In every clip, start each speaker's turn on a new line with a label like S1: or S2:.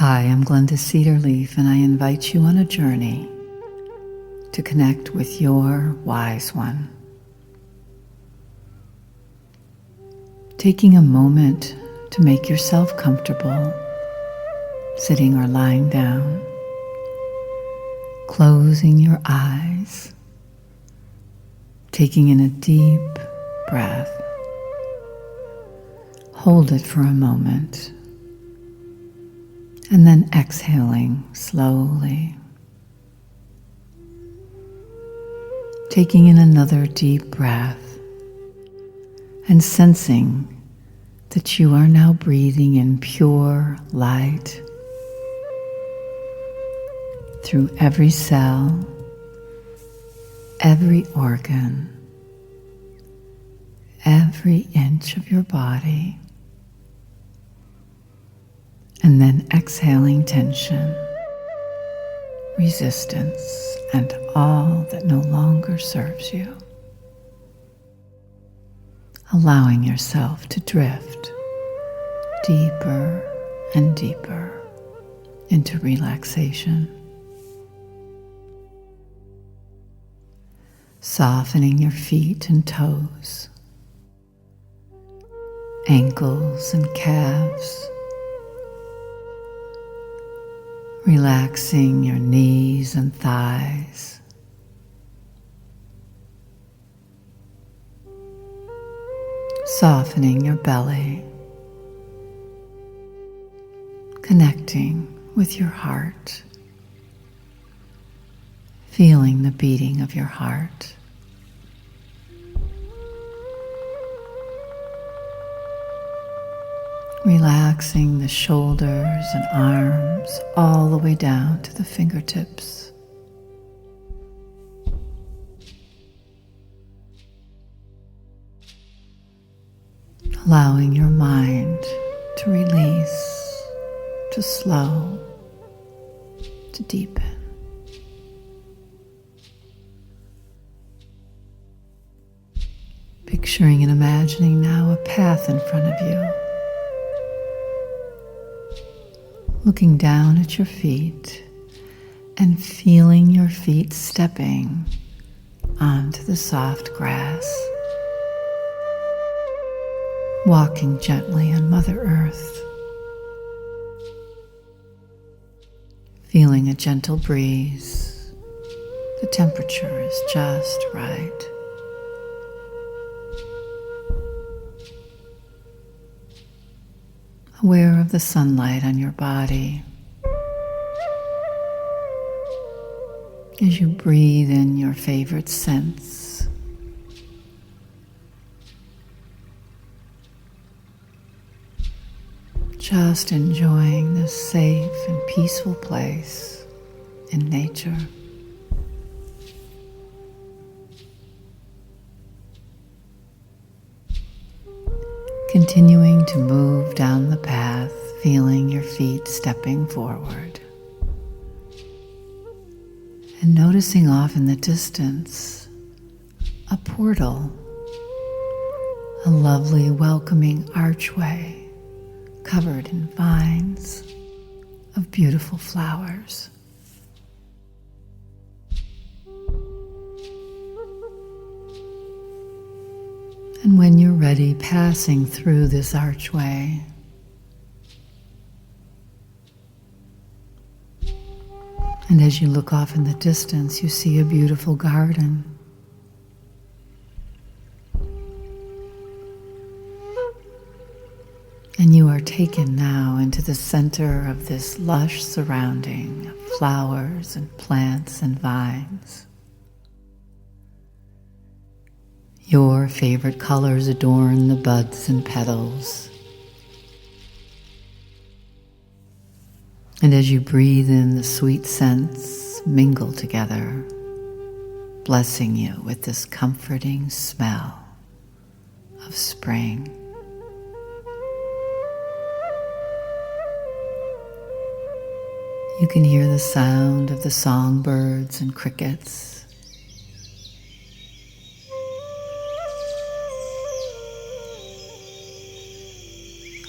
S1: Hi, I'm Glenda Cedarleaf, and I invite you on a journey to connect with your wise one. Taking a moment to make yourself comfortable, sitting or lying down, closing your eyes, taking in a deep breath. Hold it for a moment, and then exhaling slowly. Taking in another deep breath and sensing that you are now breathing in pure light through every cell, every organ, every inch of your body. And then exhaling tension, resistance, and all that no longer serves you. Allowing yourself to drift deeper and deeper into relaxation. Softening your feet and toes, ankles and calves. Relaxing your knees and thighs. Softening your belly. Connecting with your heart. Feeling the beating of your heart. Relaxing the shoulders and arms all the way down to the fingertips. Allowing your mind to release, to slow, to deepen. Picturing and imagining now a path in front of you. Looking down at your feet and feeling your feet stepping onto the soft grass. Walking gently on Mother Earth. Feeling a gentle breeze. The temperature is just right. Aware of the sunlight on your body as you breathe in your favorite scents. Just enjoying this safe and peaceful place in nature. Continuing to move down the path, feeling your feet stepping forward. And noticing off in the distance a portal, a lovely welcoming archway covered in vines of beautiful flowers. And when you're ready, passing through this archway, and as you look off in the distance, you see a beautiful garden. And you are taken now into the center of this lush surrounding of flowers and plants and vines. Your favorite colors adorn the buds and petals. And as you breathe in, the sweet scents mingle together, blessing you with this comforting smell of spring. You can hear the sound of the songbirds and crickets.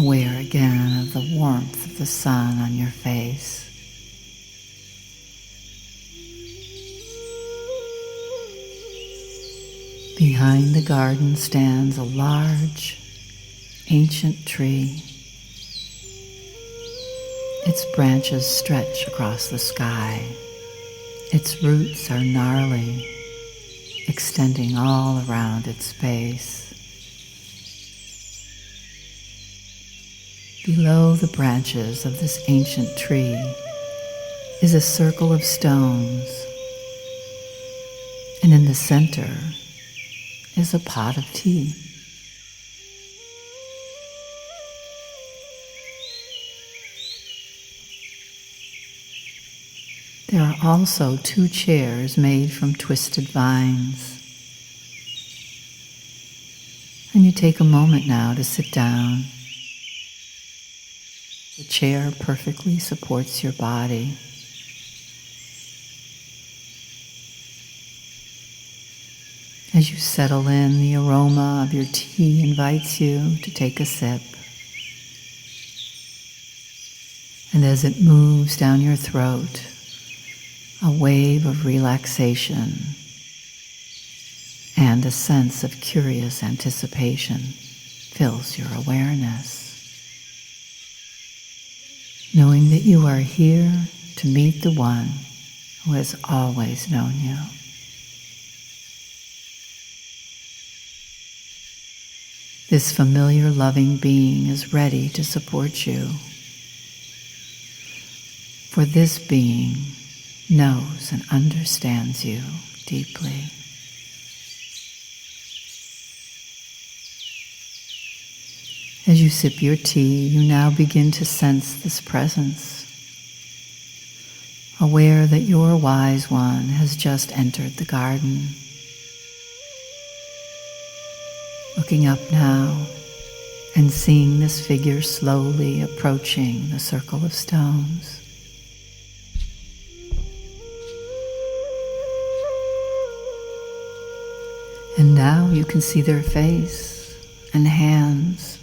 S1: aware again of the warmth of the sun on your face. Behind the garden stands a large, ancient tree. Its branches stretch across the sky. Its roots are gnarly, extending all around its base. Below the branches of this ancient tree is a circle of stones, and in the center is a pot of tea. There are also 2 chairs made from twisted vines. And you take a moment now to sit down. The chair perfectly supports your body. As you settle in, the aroma of your tea invites you to take a sip. And as it moves down your throat, a wave of relaxation and a sense of curious anticipation fills your awareness. Knowing that you are here to meet the one who has always known you. This familiar, loving being is ready to support you. For this being knows and understands you deeply. As you sip your tea, you now begin to sense this presence, aware that your wise one has just entered the garden. Looking up now and seeing this figure slowly approaching the circle of stones. And now you can see their face and hands.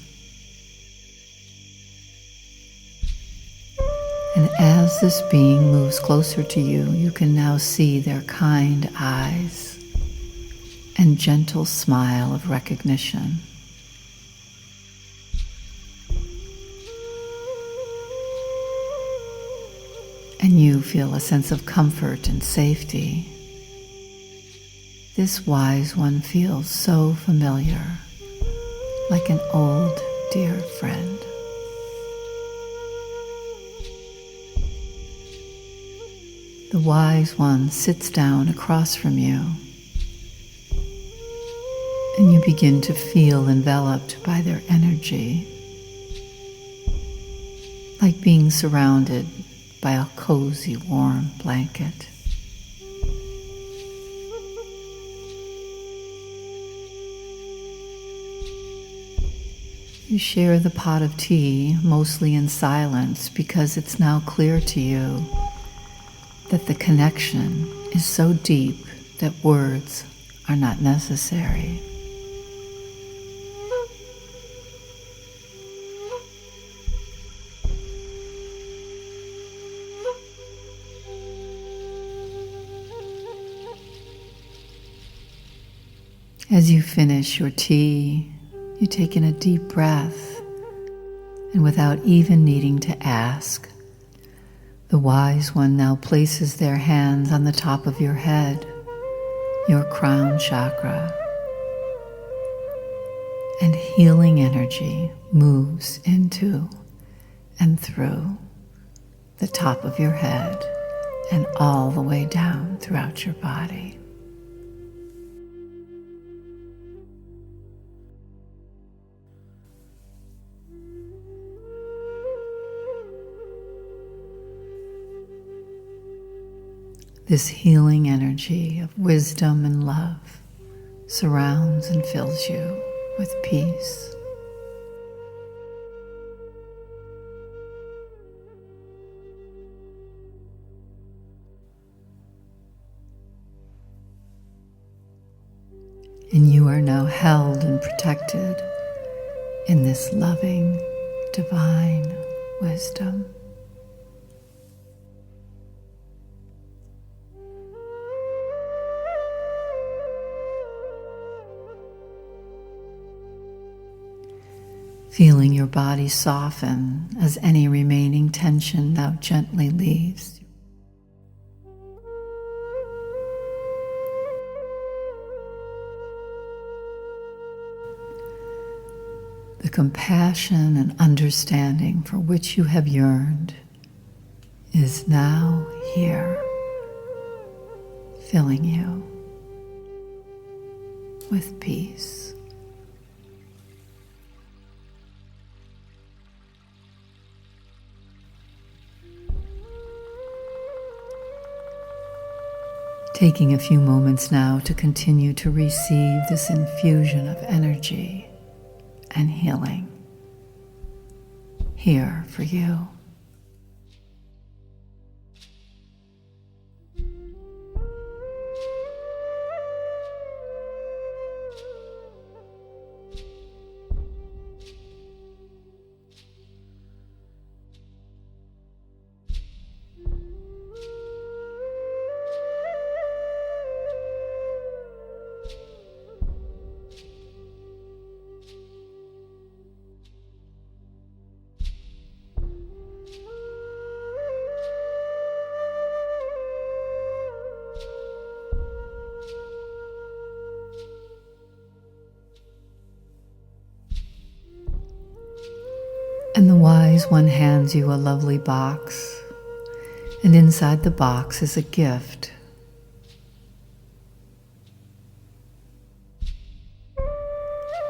S1: And as this being moves closer to you, you can now see their kind eyes and gentle smile of recognition. And you feel a sense of comfort and safety. This wise one feels so familiar, like an old dear friend. The wise one sits down across from you, and you begin to feel enveloped by their energy, like being surrounded by a cozy, warm blanket. You share the pot of tea, mostly in silence, because it's now clear to you that the connection is so deep that words are not necessary. As you finish your tea, you take in a deep breath, and without even needing to ask, the wise one now places their hands on the top of your head, your crown chakra, and healing energy moves into and through the top of your head and all the way down throughout your body. This healing energy of wisdom and love surrounds and fills you with peace. And you are now held and protected in this loving, divine wisdom. Feeling your body soften as any remaining tension now gently leaves. The compassion and understanding for which you have yearned is now here, filling you with peace. Taking a few moments now to continue to receive this infusion of energy and healing here for you. And the wise one hands you a lovely box, and inside the box is a gift.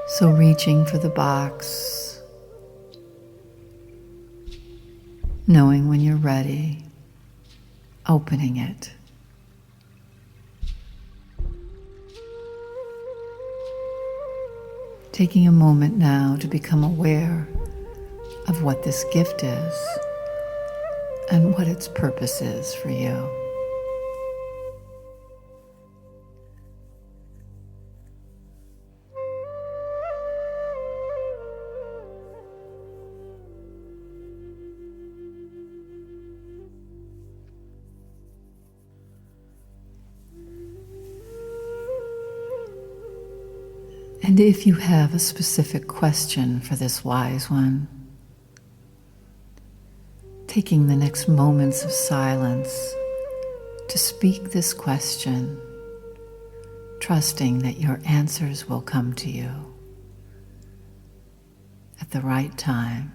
S1: So reaching for the box, knowing when you're ready, opening it. Taking a moment now to become aware of what this gift is and what its purpose is for you. And if you have a specific question for this wise one, taking the next moments of silence to speak this question, trusting that your answers will come to you at the right time.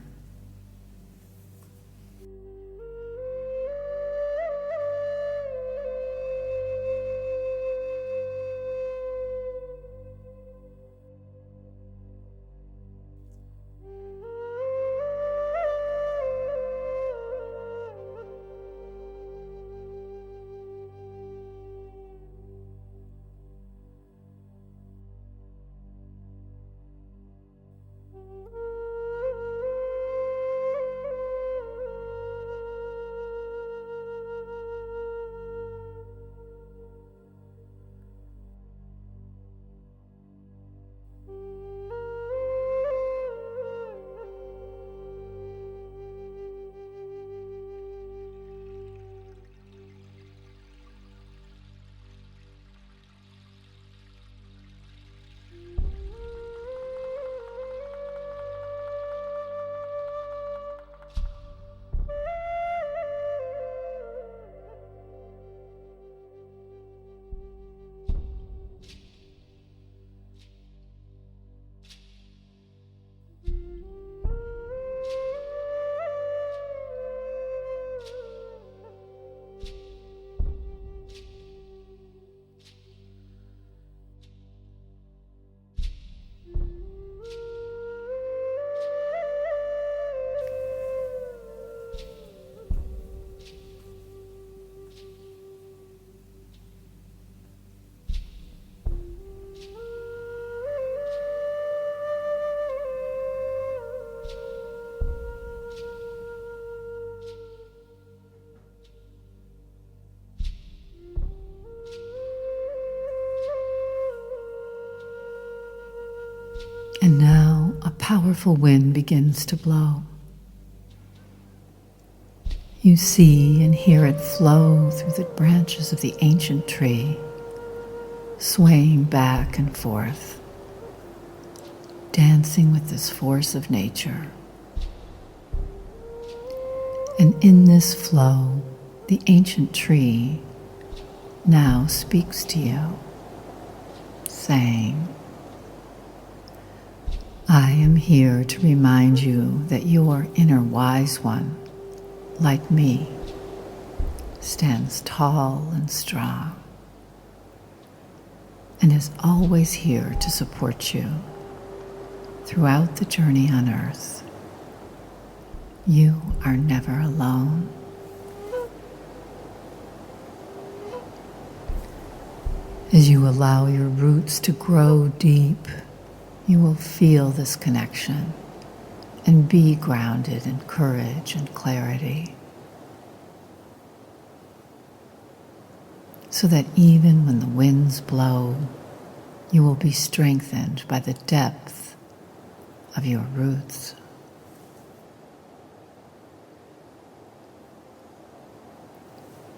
S1: And now a powerful wind begins to blow. You see and hear it flow through the branches of the ancient tree, swaying back and forth, dancing with this force of nature. And in this flow, the ancient tree now speaks to you, saying, I am here to remind you that your inner wise one, like me, stands tall and strong and is always here to support you throughout the journey on earth. You are never alone. As you allow your roots to grow deep, you will feel this connection and be grounded in courage and clarity, so that even when the winds blow, you will be strengthened by the depth of your roots.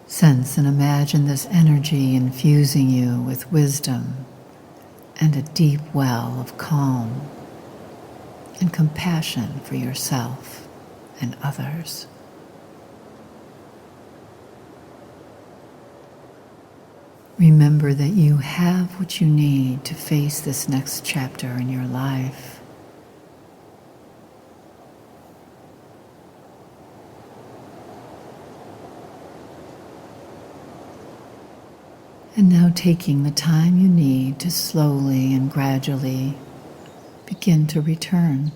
S1: Sense and imagine this energy infusing you with wisdom and a deep well of calm and compassion for yourself and others. Remember that you have what you need to face this next chapter in your life. And now taking the time you need to slowly and gradually begin to return.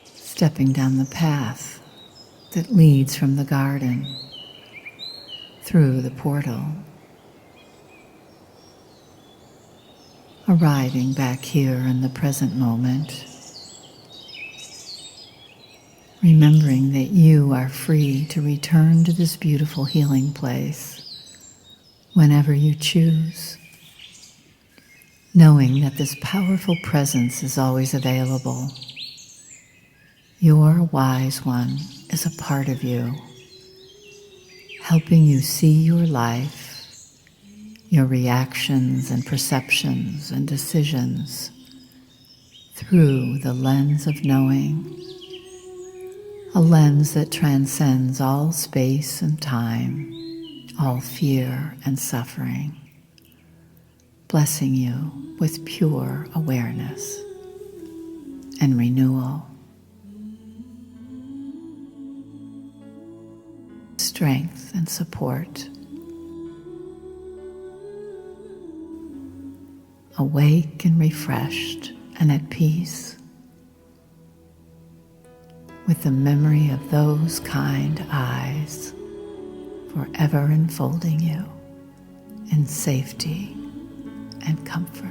S1: Stepping down the path that leads from the garden through the portal. Arriving back here in the present moment. Remembering that you are free to return to this beautiful healing place whenever you choose. Knowing that this powerful presence is always available. Your wise one is a part of you, helping you see your life, your reactions and perceptions and decisions through the lens of knowing, a lens that transcends all space and time, all fear and suffering, blessing you with pure awareness and renewal, strength and support. Awake and refreshed and at peace, with the memory of those kind eyes forever enfolding you in safety and comfort.